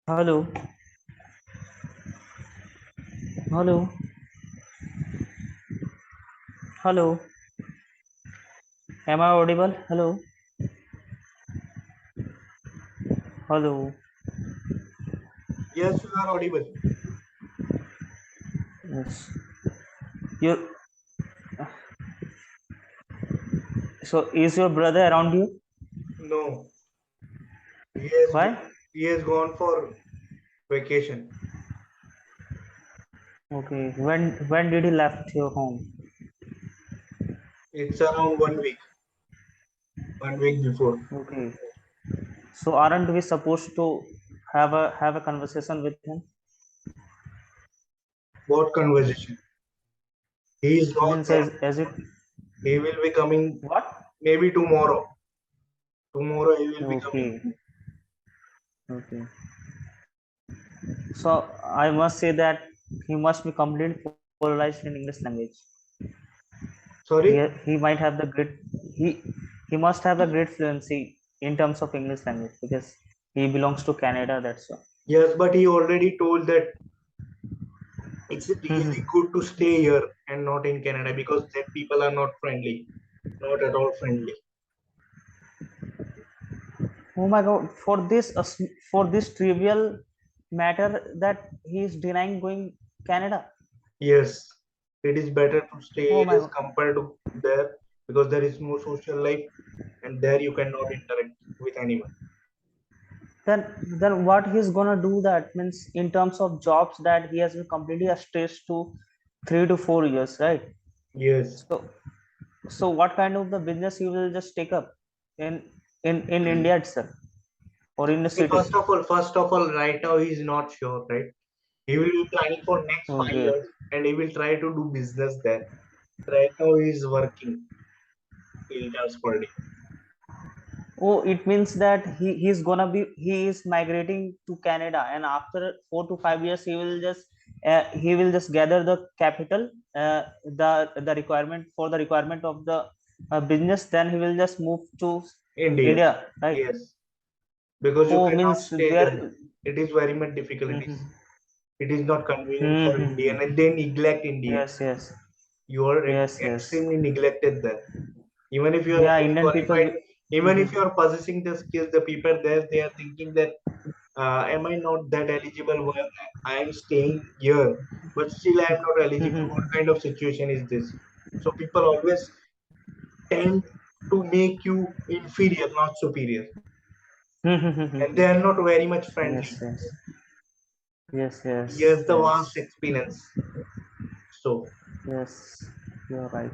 Hello, hello, hello. Am I audible? Hello, hello. Yes, you are audible. Yes. You. So, is your brother around you? No, he has Why? he has gone for vacation. Okay. When did he left your home? It's around 1 week before. Okay. So, aren't we supposed to have a conversation with him? What conversation? He is not Means there. as it He will be coming what? maybe tomorrow. Tomorrow he will be coming. Okay. Okay. So I must say that he must be completely polarized in English language. he Sorry? he might have the great he he must have a great fluency in terms of English language because he belongs to Canada. That's why. Yes, but he already told that it's really good to stay here and not in Canada because that people are not friendly. Not at all friendly. Oh my God! For this trivial matter that he is denying going Canada. Yes, it is better to stay Oh here my as God! compared to there because there is more social life and there you cannot interact with anyone. Then what he's gonna do? That means in terms of jobs that he has been completely stressed to 3 to 4 years, right? Yes. So what kind of the business he will just take up in in India itself or in the See, city? first of all, right now he is not sure, right? He will be planning for next five Okay. years and he will try to do business there. Right now he is working 8 hours per day. Oh, it means that he is migrating to Canada, and after 4 to 5 years, he will just gather the capital, the requirement for the requirement of the business. Then he will just move to India. India, right? Yes. Because you Oh, cannot means stay there. there. It is very much difficult. It is not convenient for Indian Mm-hmm. and they neglect Indian. Yes, yes, You are yes, yes. extremely neglected there. Even if you are Yeah, highly Indian people. qualified, even if Mhm. you are possessing the skills, the people there, they are thinking that, am I not that eligible? Well, I am staying here, but still I am not eligible. What kind of situation is this? So people always tend to make you inferior, not superior. And they are not very much Yes, friendly. yes, yes, yes, Here's the vast yes, experience. So, yes. You're right.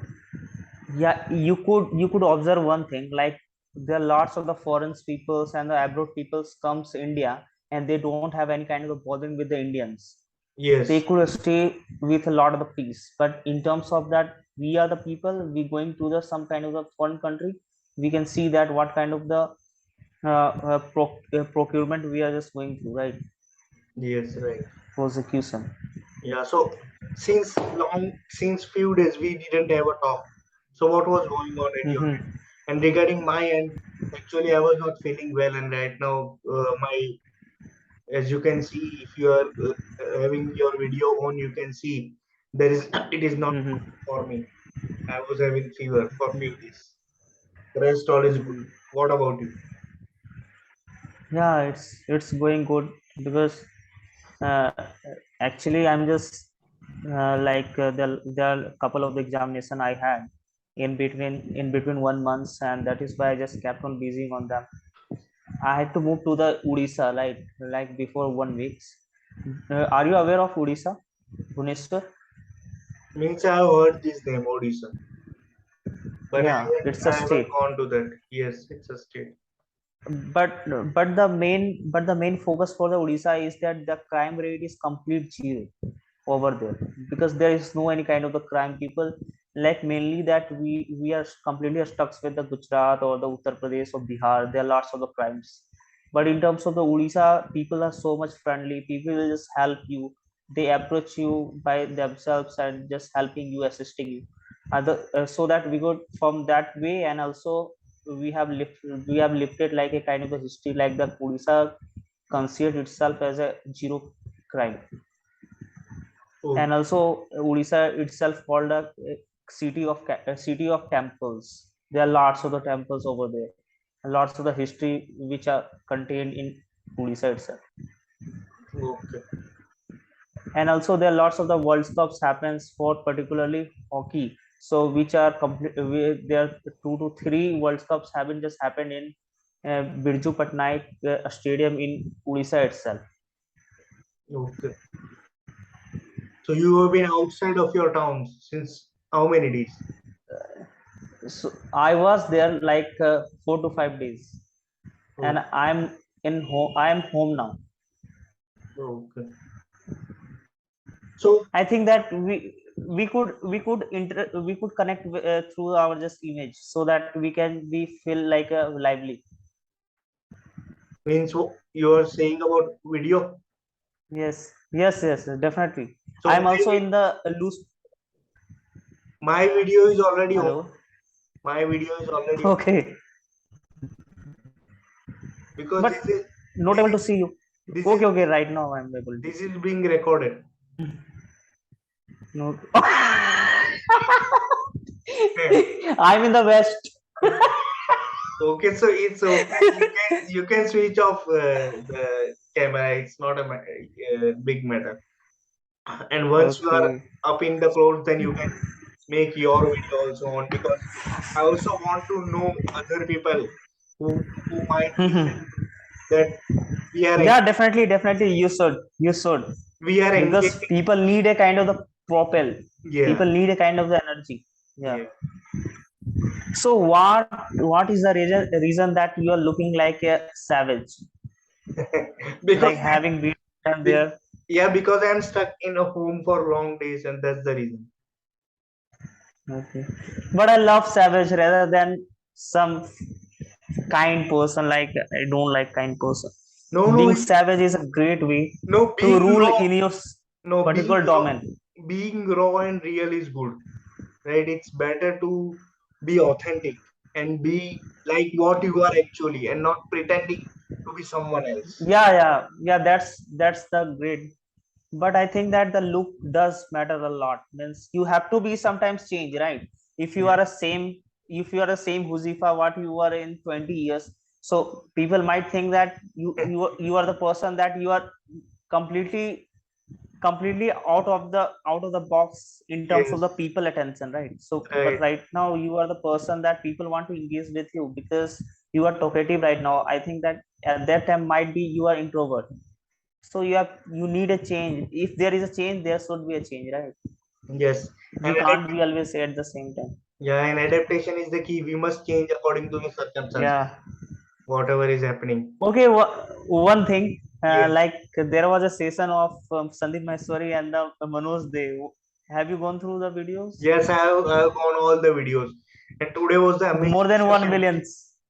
Yeah, you could observe one thing, like there are lots of the foreign peoples and the abroad peoples comes India, and they don't have any kind of a bothering with the Indians. They yes, could stay with a lot of the peace, but in terms of that, we are the people, we going to the some kind of a foreign country, we can see that what kind of the procurement we are just going through, right? yes, right. Prosecution. Yeah, so since few days we didn't have a talk. So what was going on at your end? Mm-hmm. And regarding my end, actually I was not feeling well, and right now my as you can see, if you are having your video on, you can see there is it is not good Mm-hmm. for me. I was having fever for few days. Rest all is good. Mm-hmm. What about you? Yeah, it's going good because uh, actually I'm just there are a couple of the examination I had in between 1 month, and that is why I just kept on busy on them. I had to move to the Odisha, like before 1 week. Are you aware of Odisha, Bhubaneswar? Means I have heard this name, Odisha, but I Yeah, haven't it's a I haven't state. gone to that. Yes, it's a state. But the main focus for the Odisha is that the crime rate is complete zero over there, because there is no any kind of the crime. People like mainly that we are completely stuck with the Gujarat or the Uttar Pradesh or Bihar. There are lots of the crimes, but in terms of the Odisha, people are so much friendly. People will just help you. They approach you by themselves and just helping you, assisting you. So that we go from that way, and also we have lifted like a kind of a history, like the Odisha considered itself as a zero crime. Oh, And also Odisha itself called a city of temples. There are lots of the temples over there, and lots of the history which are contained in Odisha itself. okay. And also there are lots of the World Cups happens for particularly hockey. So which are complete. There are 2 to 3 World Cups haven't just happened in Birju Patnaik stadium in Odisha itself. Okay. So you have been outside of your town since how many days? So I was there like 4 to 5 days, and Oh, I'm in home. I am home now. okay. So I think that we could connect through our just image so that we can be feel like a lively. means you are saying about video. Yes, yes, yes, definitely. So I'm also in the loose. my video is already on. Hello. My video is already on Okay, because but not able to see you. this is Okay, okay. Right now I'm able to this see. is being recorded. No. I'm in the west. Okay, so it's okay. You can switch off the camera. It's not a big matter. And once you are Okay. up in the clouds, then you can make your video also on because I also want to know other people who might listen that we are Yeah, definitely, definitely. You should, we are because engaging. people need a kind of the propel. Yeah, People need a kind of the energy. Yeah. yeah. So what is the reason that you are looking like a savage, because like having been be- there? yeah, because I'm stuck in a home for long days, and that's the reason. Okay. But I love savage rather than some kind person. Like I don't like kind person. No, no, Being savage is a great way no. to Being rule raw, in your no, particular domain. being raw and real is good, right? It's better to be authentic and be like what you are actually, and not pretending to be someone else. Yeah, yeah, yeah. That's the great. But I think that the look does matter a lot. Means you have to be sometimes change, right? If you Yeah, are a same, if you are the same Huzifa what you were in 20 years, so people might think that you are the person that you are completely completely out of the box in terms of yes, the people attention, right? So but right. right now you are the person that people want to engage with you because you are talkative right now. I think that at that time might be you are introvert, so you need a change. If there is a change, there should be a change, right? Yes, You and can't be always say at the same time. yeah, and adaptation is the key. We must change according to the circumstances, Yeah. whatever is happening. Okay, one thing, Yes, like there was a session of Sandeep Maheshwari and the Manoj Dev. Have you gone through the videos? yes, I have gone all the videos, and today was the More amazing than 1 session. million.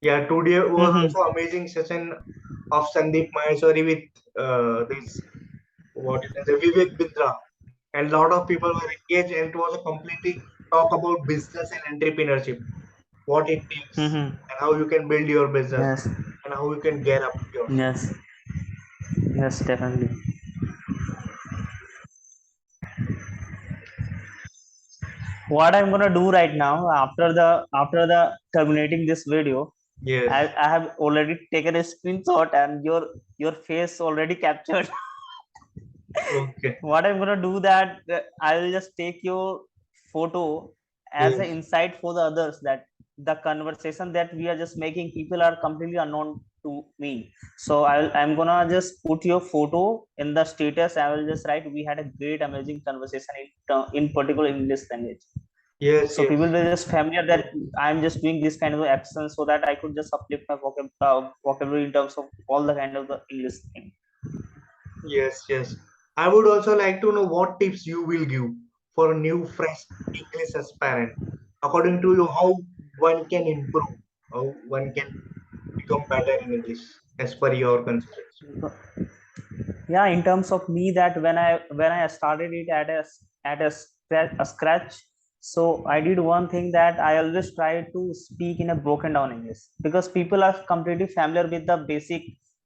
Yeah, today was Mm-hmm. also amazing session of Sandeep Maheshwari with this what you can say Vivek Bindra, and lot of people were engaged, and it was a completely talk about business and entrepreneurship, what it takes, Mm-hmm. and how you can build your business, Yes. and how you can get up yourself. Yes. Yes, definitely. What I'm gonna do right now after the terminating this video, Yes. I have already taken a screenshot and your face already captured. Okay. What I'm gonna do that I will just take your photo as an Yes. insight for the others that the conversation that we are just making, people are completely unknown to me. So I'm gonna just put your photo in the status. I will just write we had a great amazing conversation in particular English language. Yes. So people Yes. will just familiar that I'm just doing this kind of action so that I could just uplift my vocabulary in terms of all the kind of the English thing. Yes. Yes. I would also like to know what tips you will give for a new, fresh English aspirant. According to you, how one can improve, how one can become better in English, as per your consideration. Yeah, in terms of me, that when I started it at a scratch, so I did one thing that I always try to speak in a broken down English, because people are completely familiar with the basic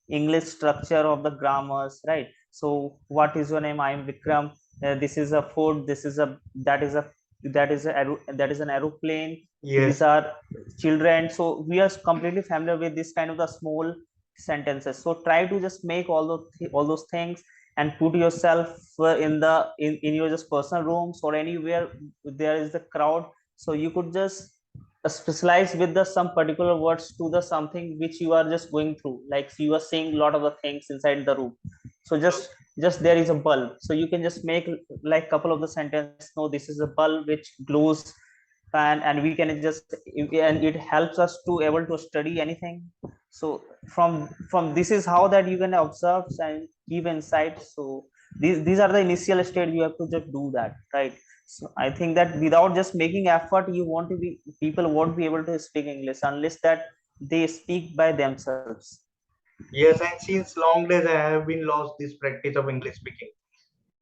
English structure of the grammars, right? So what is your name? I am Vikram. This is a food. This is a that is an aeroplane. These Yes. are children. So we are completely familiar with this kind of the small sentences. So try to just make all those things and put yourself in your just personal rooms or anywhere there is the crowd. So you could just specialize with the some particular words to the something which you are just going through, like you are seeing a lot of the things inside the room. So just there is a bulb, so you can just make like couple of the sentence. No, this is a bulb which glows, and we can just, and it helps us to able to study anything. So from this is how that you can observe and give insight. So these are the initial stage, you have to just do that, right? So I think that without just making effort, you want to be, people won't be able to speak English unless that they speak by themselves. Yes, and since long days I have been lost this practice of English speaking.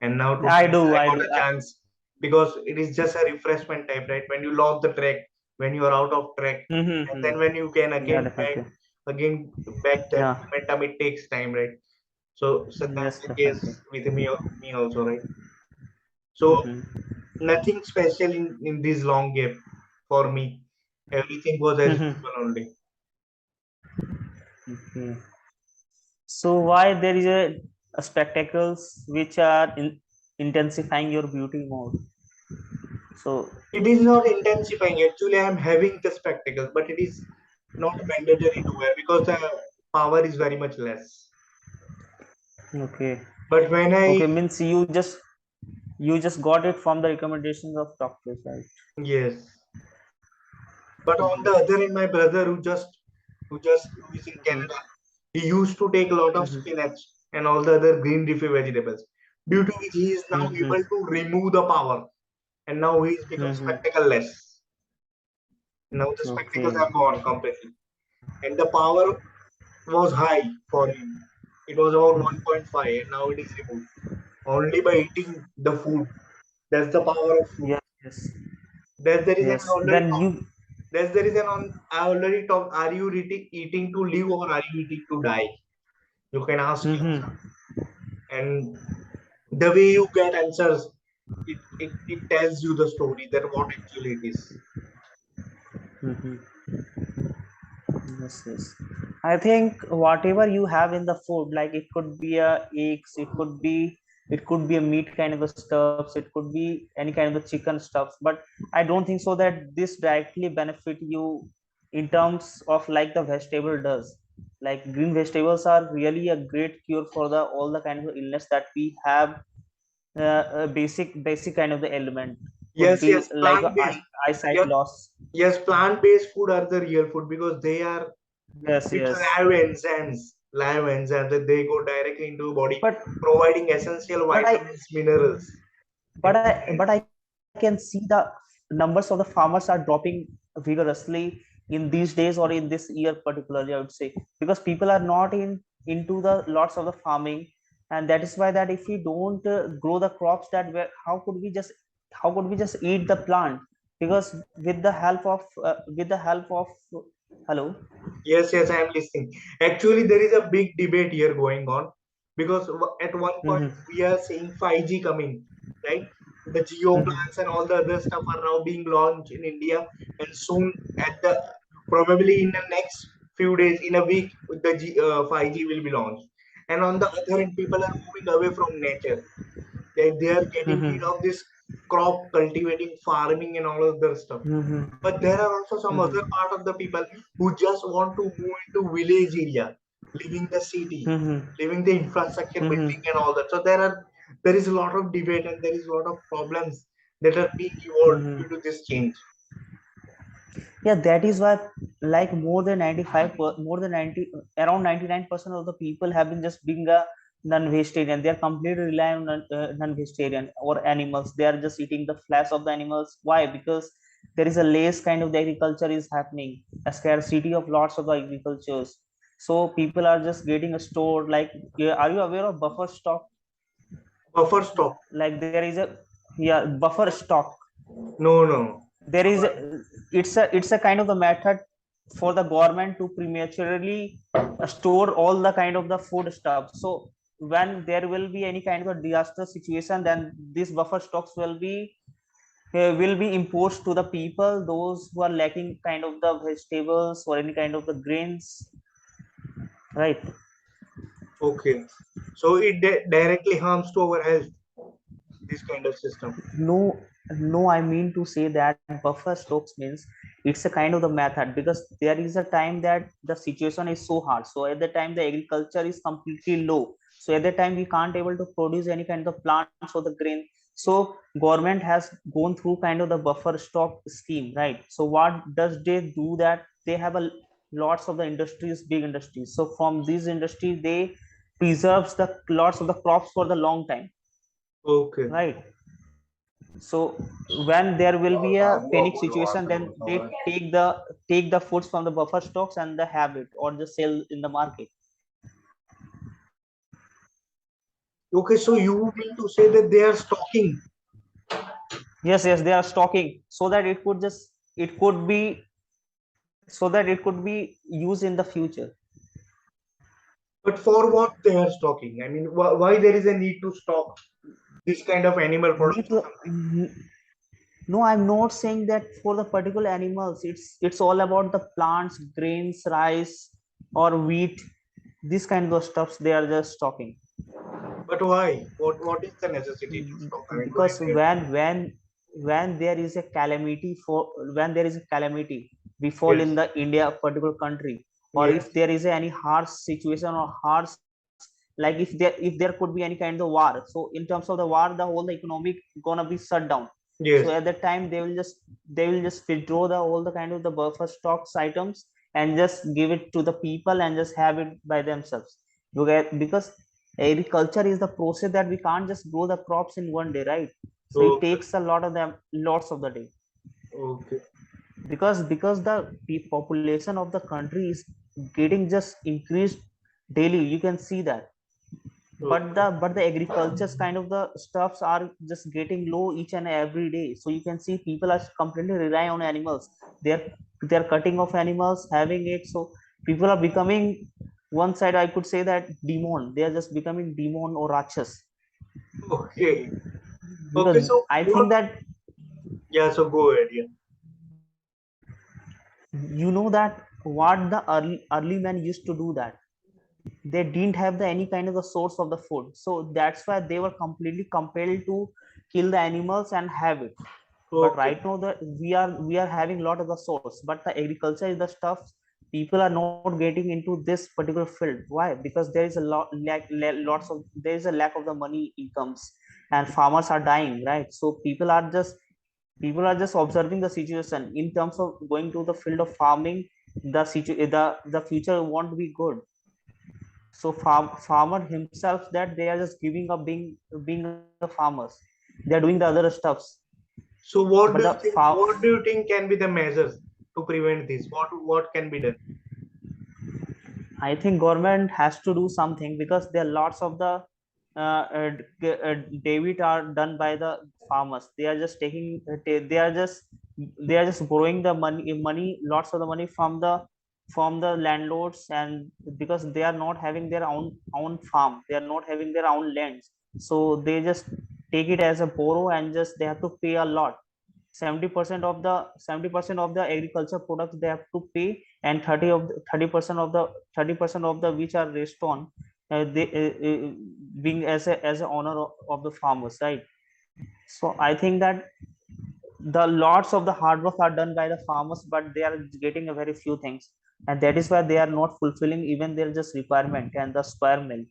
And now I today do, I I got do. a chance because it is just a refreshment type, right? When you lost the track, when you are out of track, and Mm-hmm. then when you can Yeah, again back that yeah, momentum, it takes time, right? So that's yes, the definitely. case with me also, right? So Mm-hmm. nothing special in this long gap for me. Everything was as Mm-hmm. usual only. Okay. So why there is a spectacles which are intensifying your beauty mode? So It is not intensifying. Actually, I am having the spectacles, but it is not mandatory to wear because the power is very much less. okay, But when I okay, means you just got it from the recommendations of doctors, right? yes, but on the Mm-hmm. other hand, my brother who is in Canada, he used to take a lot of Mm-hmm. spinach and all the other green leafy vegetables, due to which he is now Mm-hmm. able to remove the power, and now he is become Mm-hmm. spectacleless. Now the spectacles Okay. are gone completely, and the power was high for him. It was about 1.5, and now it is removed only by eating the food. That's the power of food. Yes, yes, That's the reason I yes. already Then talked. you. That's the reason I already talked. Are you eating to live or are you eating to die? You can ask yourself. Mm-hmm. And the way you get answers, it tells you the story that what actually it is. Mm-hmm. Yes, yes. I think whatever you have in the food, like it could be a eggs, it could be a meat kind of a stuffs, it could be any kind of the chicken stuffs. But I don't think so that this directly benefit you in terms of like the vegetable does. Like green vegetables are really a great cure for the all the kind of illness that we have. A basic kind of the element could Yes, be yes, like plant based. eyesight Yes, loss. yes, plant based food are the real food because they are Yes, with yes. live enzymes that they go directly into body, But providing essential but I vitamins, minerals, and but nutrients. I can see the numbers of the farmers are dropping vigorously in these days or in this year particularly, I would say, because people are not into the lots of the farming, and that is why that if we don't grow the crops, that how could we just eat the plant? Because with the help of hello. Yes, yes, I am listening. Actually, there is a big debate here going on because at one point Mm-hmm. we are seeing 5G coming, right? The Geo plans and all the other stuff are now being launched in India, and soon at the probably in the next few days, in a week, 5G will be launched. And on the other hand, people are moving away from nature. They are getting rid Mm-hmm. of this crop cultivating, farming, and all other stuff. Mm-hmm. But there are also some other Mm-hmm. part of the people who just want to move into village area, leaving the city, Mm-hmm. leaving the infrastructure Mm-hmm. building and all that. So there is a lot of debate and there is a lot of problems that are being evolved Mm-hmm. due to this change. Yeah, that is why like more than 95 more than 90 around 99% of the people have been just being a non-vegetarian. They are completely reliant on non-vegetarian or animals. They are just eating the flesh of the animals. Why? Because there is a less kind of the agriculture is happening, a scarcity of lots of the agricultures. So people are just getting a store, like, yeah, are you aware of buffer stock? Buffer stock. Like there is a, yeah, buffer stock. No, no. There is a, it's a kind of the method. for the government to prematurely store all the kind of the food stuff. So when there will be any kind of a disaster situation, then these buffer stocks will be imposed to the people, those who are lacking kind of the vegetables or any kind of the grains, right? Okay. So it directly harms to our health, this kind of system. No, no, I mean to say that buffer stocks means it's a kind of the method, because there is a time that the situation is so hard, so at the time the agriculture is completely low, so at the time we can't able to produce any kind of plants or the grain. So government has gone through kind of the buffer stock scheme, right? So what does they do, that they have a lots of the industries, big industries, so from these industries they preserves the lots of the crops for the long time, Okay. right? So when there will be a panic situation, then they take the foods from the buffer stocks and they have it or just sell in the market. Okay, so you mean to say that they are stocking, Yes, yes, they are stocking so that it could be so that it could be used in the future. but for what they are stocking? I mean, why there is a need to stock this kind of animal Need products or to, something? no, I'm not saying that for the particular animals. It's all about the plants, grains, rice, or wheat. This kind of stuffs they are just stocking. But why? What is the necessity to stock? I mean, why Because they are doing? when there is a calamity, for when there is a calamity befall in Yes. the India particular country, or Yes. if there is any harsh situation or harsh, like if there could be any kind of war, so in terms of the war the whole the economic gonna be shut down. So Yes. at that time they will just withdraw the all the kind of the buffer stocks items and just give it to the people and just have it by themselves. Because agriculture is the process that we can't just grow the crops in one day, right? So it Okay. takes a lot of them, lots of the day, Okay. because the population of the country is getting just increased daily, you can see that. Okay. But the agriculture's kind of the stuffs are just getting low each and every day, so you can see people are completely rely on animals. they're they're cutting off animals, having it. So people are becoming, one side I could say that demon, they are just becoming demon or rakshas. Okay. Okay. Because So I what? think that, Yeah. So go ahead. Yeah. you know that what the early men used to do, that they didn't have the any kind of the source of the food, so that's why they were completely compelled to kill the animals and have it. But Okay. right now that we are having a lot of the source, but the agriculture is the stuff people are not getting into this particular field. Why? Because there is a lots of, there is a lack of the money incomes, and farmers are dying, right? So people are just observing the situation in terms of going to the field of farming. The future won't be good. So farmer himself, that they are just giving up being a farmers, they are doing the other stuffs. So But what the do you think? What do you think can be the measures to prevent this? What can be done? I think government has to do something, because there are lots of the debit are done by the farmers. They are just taking they are just borrowing the money, lots of the money from the landlords, and because they are not having their own farm, they are not having their own lands, so they just take it as a borrow and just they have to pay a lot. 70% of the agriculture products they have to pay, and 30% of the which are raised on they being as a honor of the farmers, right? So I think that the lots of the hard work are done by the farmers, but they are getting a very few things, and that is why they are not fulfilling even their just requirement and the square mill.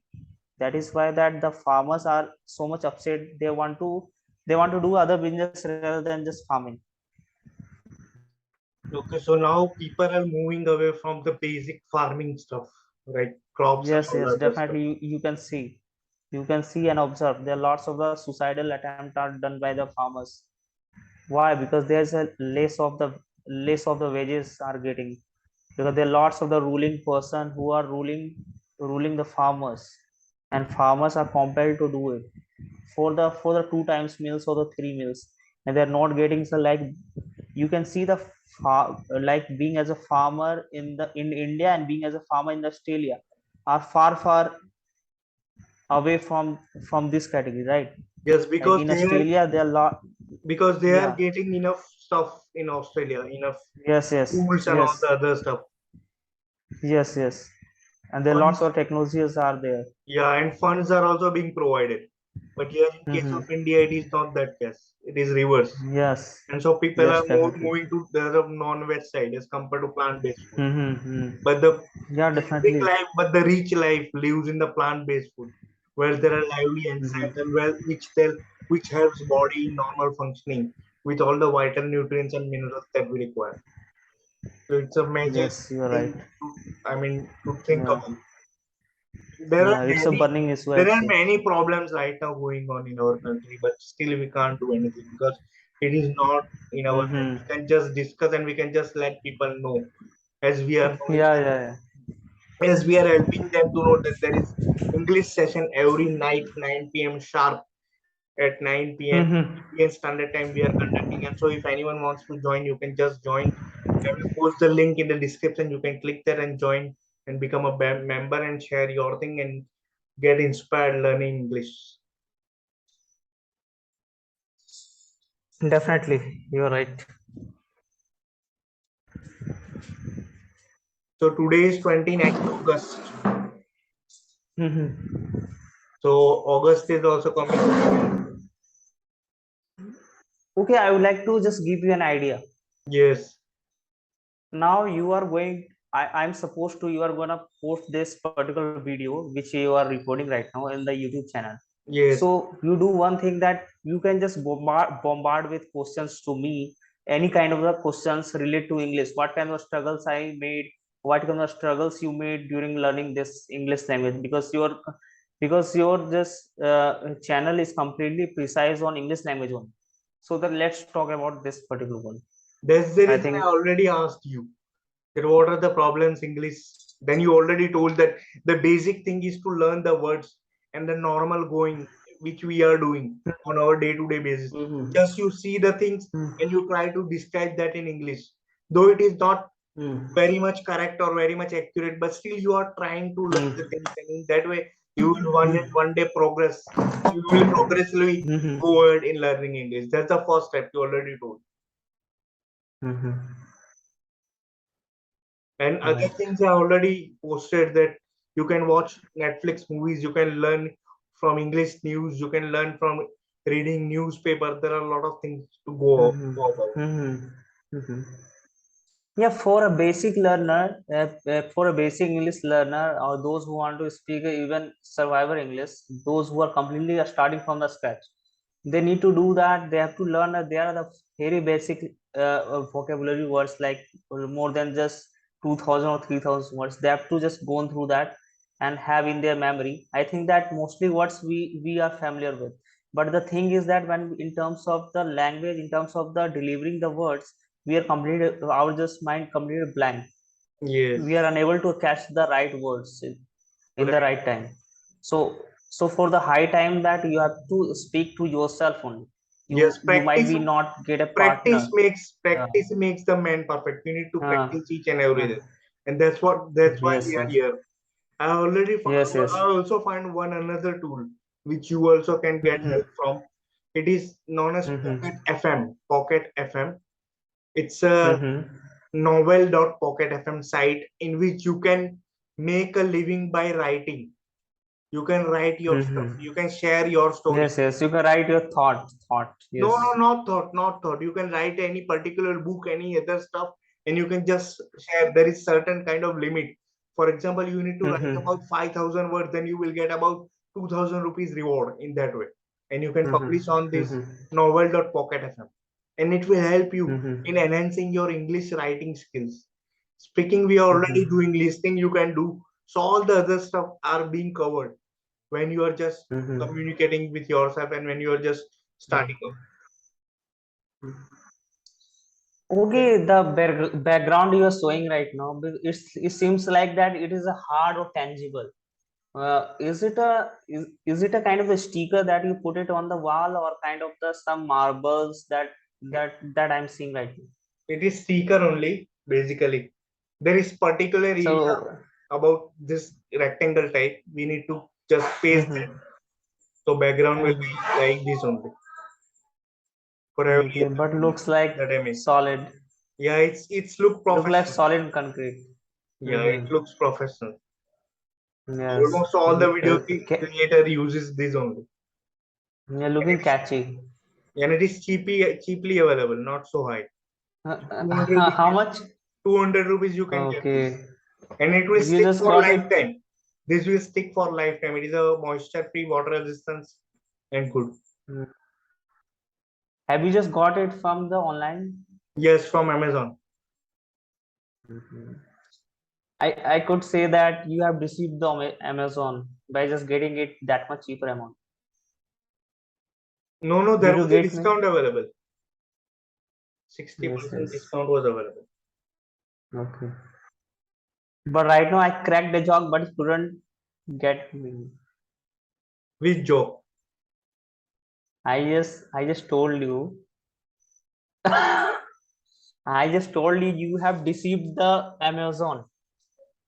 That is why that the farmers are so much upset, they want to do other business rather than just farming. Okay. So now people are moving away from the basic farming stuff, right? Crops and Yes, all yes, other stuff. definitely. You can see and observe. There are lots of the suicidal attempts are done by the farmers. Why? Because there's a less of the wages are getting, because there are lots of the ruling person who are ruling the farmers, and farmers are compelled to do it for the 2 times meals or the 3 meals, and they're not getting so like you can see the like being as a farmer in India and being as a farmer in Australia are far away from this category, right? Yes, Like in Australia, there are lot. because they are Yeah. getting enough stuff in Australia, enough Yes. Yes. tools and all Yes. the other stuff. Yes. Yes. And there are lots Funds, of technologies are there. yeah, and funds are also being provided. But here in case of Mm-hmm. India, it is not that case. It is reverse. Yes. And so people Yes. are more Definitely. moving to the non-veg side as compared to plant-based food. Mm-hmm. But the Yeah. basic Definitely. life, but the rich life lives in the plant-based food, where there are lively enzymes Mm-hmm. and which helps body in normal functioning with all the vital nutrients and minerals that we require. So it's a major Yes. You're right. thing to, I mean, to think Yeah. about. There are Yeah. It's a many burning issue, there I'd are say. many problems right now going on in our country, but still we can't do anything because it is not in our hand. Mm-hmm. We can just discuss and we can just let people know as we are knowing Yeah. them, Yeah. as we are helping them to know that there is English session every night 9 p.m. sharp at 9 p.m. Mm-hmm. Indian Standard Time we are conducting. And so if anyone wants to join, you can just join. I will post the link in the description. You can click there and join and become a member and share your thing and get inspired learning English. Definitely. You're right. So today is 29th August. Mm-hmm. So August is also coming to an end. Okay. I would like to just give you an idea. Yes, Now you are going. I'm supposed to. You are gonna post this particular video which you are recording right now in the YouTube channel. yes, So you do one thing that you can just bombard with questions to me, any kind of the questions related to English. What kind of struggles I made? What kind of struggles you made during learning this English language? Because your just channel is completely precise on English language one. So then let's talk about this particular one. that's the I reason I think. already asked you that what are the problems English. Then you already told that the basic thing is to learn the words and the normal going which we are doing on our day-to-day basis. Mm-hmm. Just you see the things and you try to describe that in English, though it is not very much correct or very much accurate, but still you are trying to learn the things, and in that way you will one day progress. You will progressively Mm-hmm. forward in learning English. That's the first step you already told. Mm-hmm. And other Right. things I already posted that you can watch Netflix movies, you can learn from English news, you can learn from reading newspaper. There are a lot of things to Mm-hmm. go about. Mm-hmm. Mm-hmm. Yeah, for a basic learner, for a basic English learner, or those who want to speak even survivor English, those who are completely starting from the scratch, they need to do that. They have to learn that there are the very basic vocabulary words, like more than just 2,000 or 3,000 words. They have to just go through that and have in their memory. I think that mostly words we are familiar with. But the thing is that when in terms of the language, in terms of the delivering the words, we are completely our just mind completely blank. We Yes, are unable to catch the right words in the right. right time. So for the high time that you have to speak to yourself only. you Yes, you might be not get a partner. uh, practice makes the man perfect. We need to uh, practice each and uh, everything, and that's why yes, we are yes, here. yes, I yes. also find one another tool which you also can get Mm-hmm. help from. It is known as Mm-hmm. Pocket FM. Pocket FM. It's a Mm-hmm. novel.pocketfm site in which you can make a living by writing. You can write your stuff. Mm-hmm. You can share your story. Yes, yes, you can write your thought. No, no, Yes. not thought. You can write any particular book, any other stuff, and you can just share. There is certain kind of limit. For example, you need to write Mm-hmm. about 5,000 words, then you will get about 2,000 rupees reward in that way. And you can publish Mm-hmm. on this Mm-hmm. novel.pocket.fm. And it will help you in Mm-hmm. enhancing your English writing skills. Speaking, we are already Mm-hmm. doing. Listening, you can do. So all the other stuff are being covered when you are just Mm-hmm. communicating with yourself and when you are just starting up. Okay, the background you are showing right now, it seems like that it is a hard or tangible. Is it a kind of a sticker that you put it on the wall, or kind of the some marbles that I'm seeing right now? It is seeker only, basically. There is particular area So about this rectangle type. We need to just paste that. mhm, So background will mhm. be like this only for every Okay, but video looks like that I make. solid. Yeah, it's look Look like professional. solid concrete. Yeah, it Mm-hmm. looks professional. Yes. Almost all the video creator uses this only. Yeah, And looking it is, catchy. and it is cheaply available, not so high. Uh, 200 how rupees, much? 200 rupees you can get this. Okay. And it will You stick just for got it. lifetime. This will stick for lifetime. It is a moisture free, water resistance, and good. Mm. Have you just got it from the online? Yes, from Amazon. Mhm. I could say that you have received the Amazon by just getting it that much cheaper amount. No, there Did you was a get me? discount available. Yes, 60% yes. discount was available. Okay. But right now I cracked the joke, but it couldn't get me. Which joke? I just told you. I just told you you have deceived the Amazon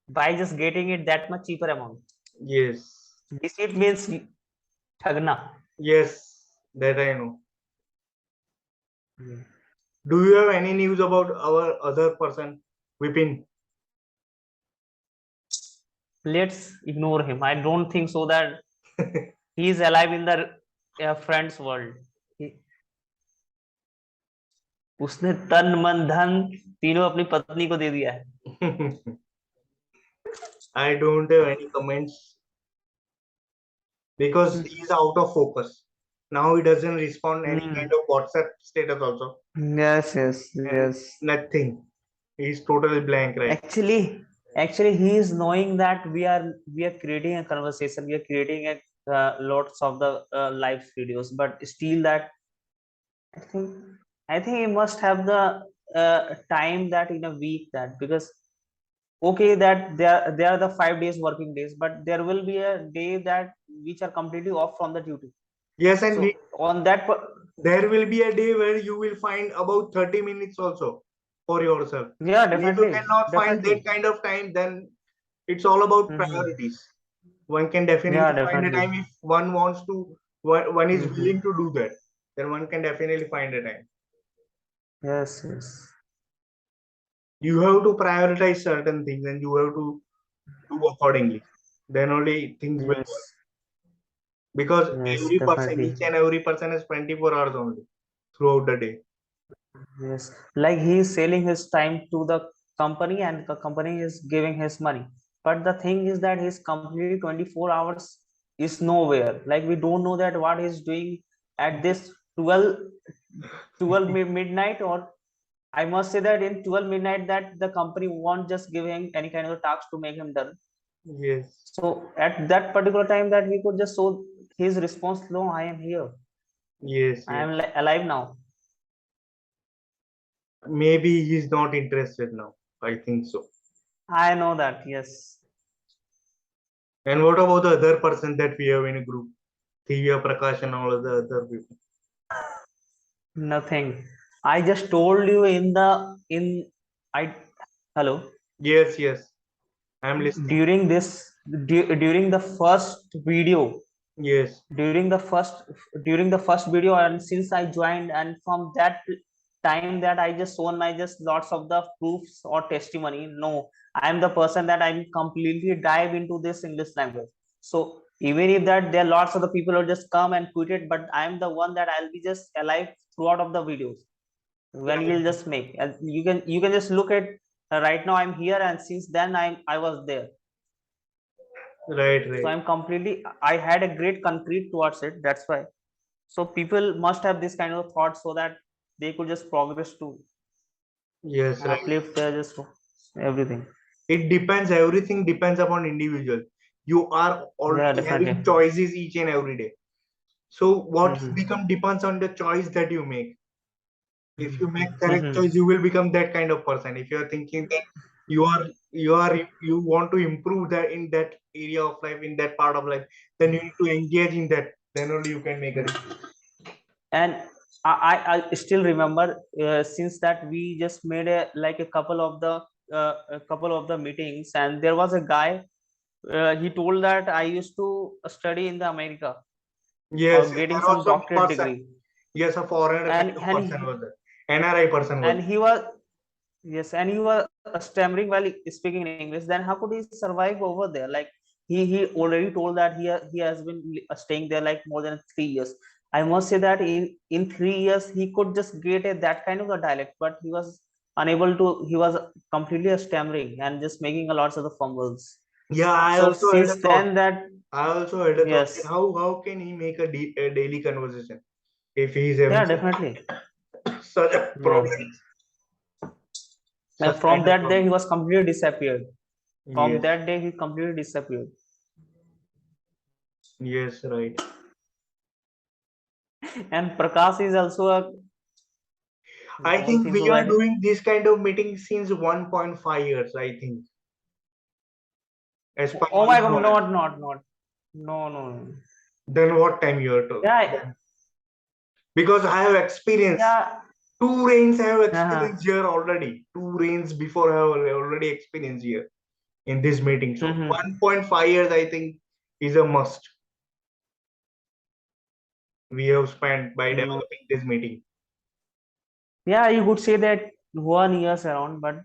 by just getting it that much cheaper amount. Yes. Deceit means thagna. Yes, that I know. Hmm. Do you have any news about our other person, Vipin? Let's ignore him. I don't think so that he is alive in the friend's world. He- उसने तन मन धन तीनों अपनी पत्नी को दे दिया है. I don't have any comments because he's out of focus. Now he doesn't respond any kind Hmm. of WhatsApp status also. Yes, yes, And yes. nothing. He's totally blank, right? Actually, he is knowing that we are creating a conversation. We are creating a lots of the live videos, but still that I think I think he must have the time that in a week that because okay that there are the 5 days working days, but there will be a day that which are completely off from the duty. Yes, and So on that there will be a day where you will find about 30 minutes also for yourself. yeah, And if you definitely, cannot find that definitely. kind of time, then it's all about Hmm. priorities. One can definitely Yeah, find a definitely. time if one wants to, one is Hmm. willing to do that, then one can definitely find a time. Yes, yes, You have to prioritize certain things and you have to do accordingly. Then only things will work. yes, Because yes, every person, definitely. each and every person has 24 hours only throughout the day. Yes, like he is selling his time to the company and the company is giving his money. But the thing is that his completely 24 hours is nowhere. Like we don't know that what he's doing at this 12, 12 midnight, or I must say that in 12 midnight that the company won't just give him any kind of task to make him done. Yes, So at that particular time that he could just show his response, no, I am here. yes, I yes. am alive now. Maybe he's not interested now. I think so. I know that, yes. And what about the other person that we have in a group? Divya, Prakash, and all of the other people. Nothing. I just told you in the in I hello Yes, yes. I'm listening. during this during the first video Yes, during the first during the first video, and since I joined, and from that time that I just shown my just lots of the proofs or testimony. No, I am the person that I'm completely dive into this English language. So even if that there are lots of the people who just come and quit it, but I'm the one that I'll be just alive throughout of the videos when we'll right, just make. And you can just look at right now I'm here, and since then I was there. right, So right. I'm completely, I had a great concrete towards it, that's why. So people must have this kind of thought so that they could just progress to Yes, right. uplift their just everything. It depends. Everything depends upon individual. You are Yeah, already definitely. having choices each and every day. So what Mm-hmm. become depends on the choice that you make. If you make correct Mm-hmm. choice, you will become that kind of person. If you are thinking that you want to improve that in that area of life, in that part of life, then you need to engage in that. Then only you can make a difference. and I still remember, since that we just made a like a couple of the meetings, and there was a guy, he told that I used to study in the America Yes, for yes, getting there was some some doctorate person. degree. Yes, a foreigner kind and of and person he, was there. NRI person was and he was, yes, and he was stammering while speaking in English. Then how could he survive over there? Like, he already told that he has been staying there like more than 3 years. I must say that in 3 years he could just get that kind of a dialect, but he was unable to. He was completely stammering and just making a lots of the fumbles. there. Yeah, I So also had a since thought. then that, I also had a thought that yes, how can he make a daily conversation if he is having yeah, definitely, such yeah. problems, And such from kind of that day he problems. was completely disappeared. From Yes, that day he completely disappeared. yes, right. And Prakash is also a, I don't think think so we are that. doing this kind of meetings since 1.5 years, I think, as per Oh my my God, knowledge. not. No, no, no. Then what time you are to? Yeah, Then because I have experience. yeah. Two rains I have Uh-huh. experienced here already. Two rains before I have already experienced here in this meeting. So Mm-hmm. 1.5 years I think is a must we have spent by No. developing this meeting. Yeah, you could say that 1 years around, but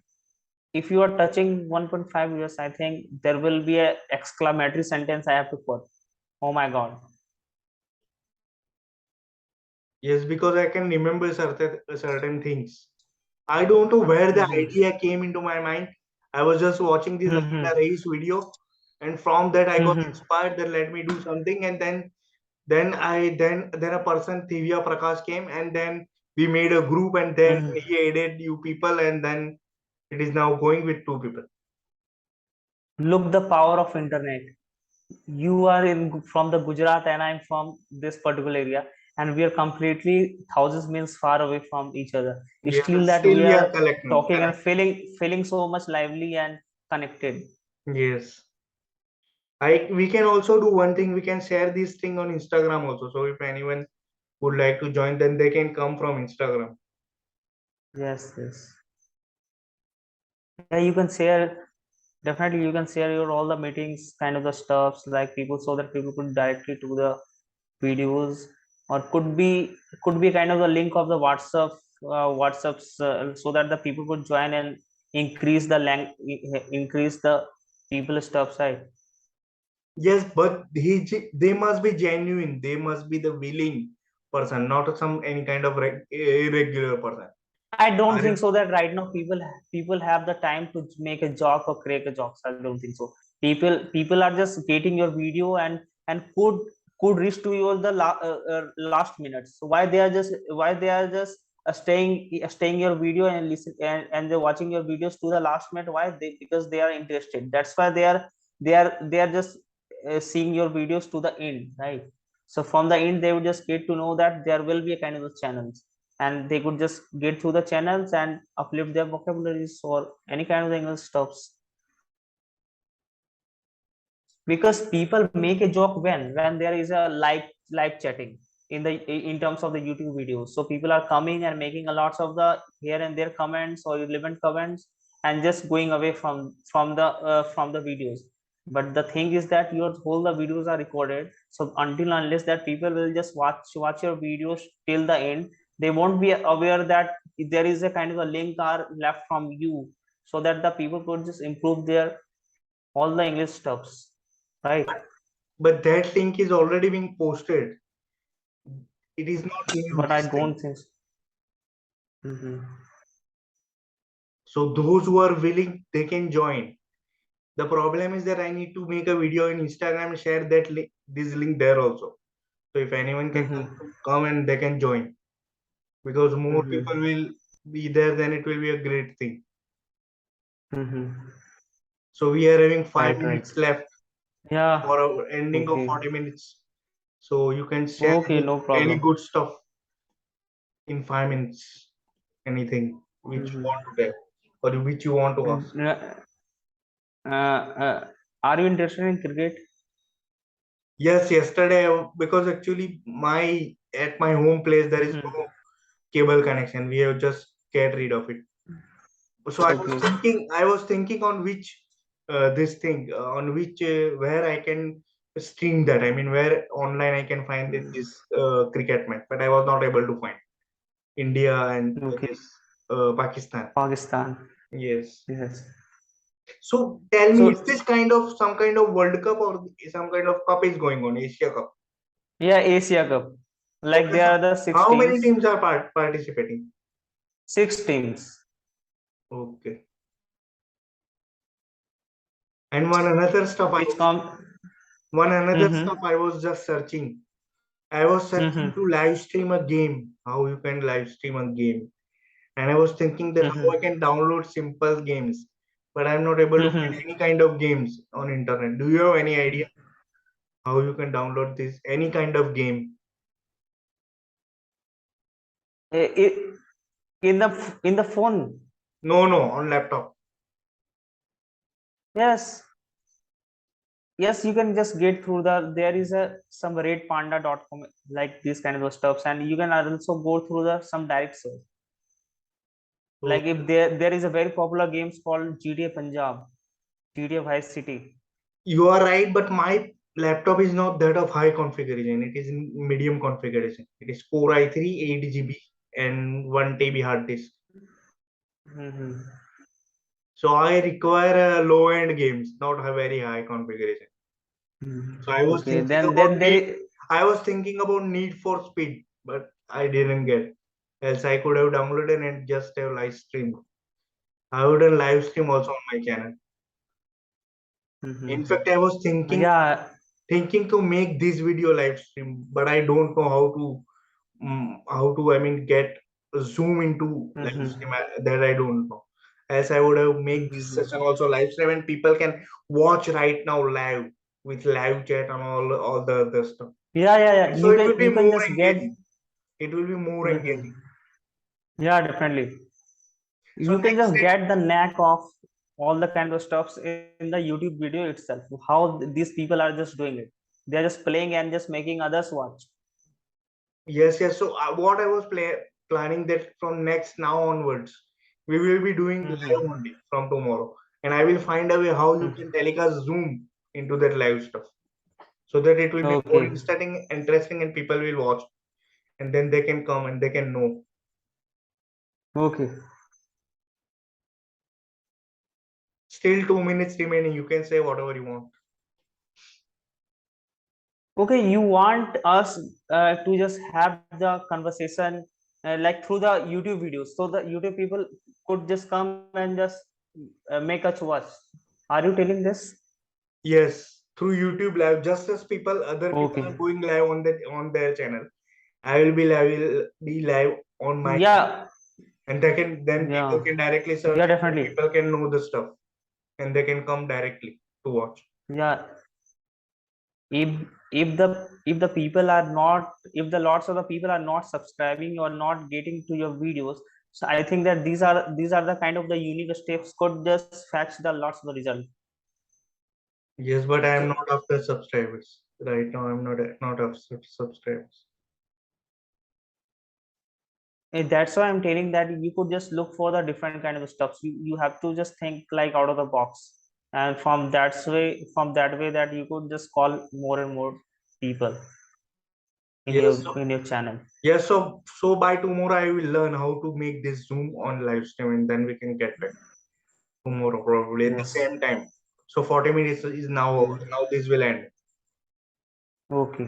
if you are touching 1.5 years, I think there will be a exclamatory sentence I have to put. Oh my God. Yes, because I can remember certain things. I don't know where the Mm-hmm. idea came into my mind. I was just watching this Mm-hmm. Ravina Rai's video, and from that I got Mm-hmm. inspired that let me do something. And then a person Divya Prakash came, and then we made a group, and then Mm-hmm. he added you people, and then it is now going with two people. Look the power of internet. You are in from the Gujarat and I'm from this particular area, and we are completely thousands miles far away from each other. Yes, Still that still we we are are collecting. talking and feeling so much lively and connected. Yes. We can also do one thing. We can share this thing on Instagram also. So if anyone would like to join, then they can come from Instagram. Yes, yes. Yeah, you can share, definitely you can share your all the meetings kind of the stuffs like people, so that people could directly to the videos, or could be kind of the link of the WhatsApps, so that the people could join and increase the people stuff side. Yes, but they must be genuine. They must be the willing person, not some any kind of irregular person. I don't think Are- so that right now people have the time to make a joke or create a joke. I don't think so. People are just getting your video and could reach to your last minutes. So why they are just staying your video and listen, and they're watching your videos to the last minute. Why they? Because they are interested. That's why they are just seeing your videos to the end, right? So from the end they would just get to know that there will be a kind of a channels, and they could just get through the channels and uplift their vocabularies or any kind of English stuffs. Because people make a joke when there is a live chatting in terms of the YouTube videos. So people are coming and making a lots of the here and there comments or relevant comments, and just going away from the videos. But the thing is that your whole the videos are recorded, so until unless that people will just watch your videos till the end, they won't be aware that there is a kind of a link are left from you, so that the people could just improve their all the English stuffs, right? but that link is already being posted. It is not new, But I this thing. don't think so. Hmm. So those who are willing, they can join. The problem is that I need to make a video in Instagram and share that link, this link there also. So if anyone can Hmm. come and they can join, because more Hmm. people will be there, then it will be a great thing. Hmm. So we are having five Right, right. minutes left Yeah. for our ending of Okay. 40 minutes. So you can share Okay, no any problem. good stuff in 5 minutes, anything which you Hmm. want to tell or which you want to ask. Are you interested in cricket? Yes, yesterday because actually my at my home place there is Hmm. no cable connection. We have just get rid of it. So Okay. I was thinking on which this thing on which where I can stream that. I mean, where online I can find this cricket match, but I was not able to find India and Okay. this Pakistan. Pakistan. Yes. Yes. So tell me, is So this kind of some kind of World Cup or some kind of cup is going on, Asia Cup? yeah, Asia Cup. Like Okay, there so are the six how many teams. teams are participating? Six teams. Okay. And Which come. one another Mm-hmm. stuff I was just searching. I was searching Mm-hmm. to live stream a game, how you can live stream a game. And I was thinking that how I Mm-hmm. can download simple games, but I'm not able to find Mm-hmm. any kind of games on internet. Do you have any idea how you can download this any kind of game? In the phone. No, no, on laptop. Yes. Yes, you can just get through there is a some redpanda.com like these kind of stuffs, and you can also go through the some direct search. Like Okay. if there is a very popular games called GTA Punjab, GTA Vice City. You are right, but my laptop is not that of high configuration. It is in medium configuration. It is Core i3, 8 GB, and 1 TB hard disk. Mm-hmm. So I require low end games, not a very high configuration. So I was Okay, thinking then about there need. is. I was thinking about Need for Speed, but I didn't get. Else I could have downloaded and just have live streamed. I would have live stream also on my channel. In fact, I was Yeah. thinking to make this video live stream, but I don't know how to I mean get zoom into live stream. Mm-hmm. That I don't know. As I would have make this Mm-hmm. session also live stream and people can watch right now live with live chat and all the other stuff. Yeah. So it will be You can more just get. engaging. It will be more engaging. Mm-hmm. Yeah, definitely. So You can next just step, get the knack of all the kind of stuffs in the YouTube video itself. How these people are just doing it. They are just playing and just making others watch. yes, yes. So what I was planning that from next now onwards, we will be doing live Mm-hmm. only from tomorrow, and I will find a way how you can telecast Zoom into that live stuff, so that it will be more Okay. interesting, and people will watch, and then they can come and they can know. Okay. Still 2 minutes remaining. You can say whatever you want. Okay. You want us to just have the conversation like through the YouTube videos, so the YouTube people could just come and just make us watch. Are you telling this? Yes, through YouTube live, just as other people Okay. are going live on their channel. I will be live on my channel, Yeah. and then people Yeah. can directly search, Yeah. and then Definitely. people can know the stuff, and they can come directly to watch. Yeah. if if the people are not, if the lots of the people are not subscribing or not getting to your videos, so I think that these are the kind of the unique steps could just fetch the lots of the result. Yes, but I am So not after subscribers right now. I'm not after subscribers. that's why I'm telling that you could just look for the different kind of stuff. You have to just think like out of the box, and from that way that you could just call more and more people Yes, so in your channel. yes, so by tomorrow I will learn how to make this Zoom on live stream, and then we can get back tomorrow probably at the Yes. same time. So 40 minutes is now over. Mm. Now this will end. Okay.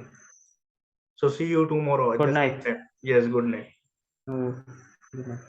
So see you tomorrow at Good the same night. time. Yes, good night. Mm. Good night.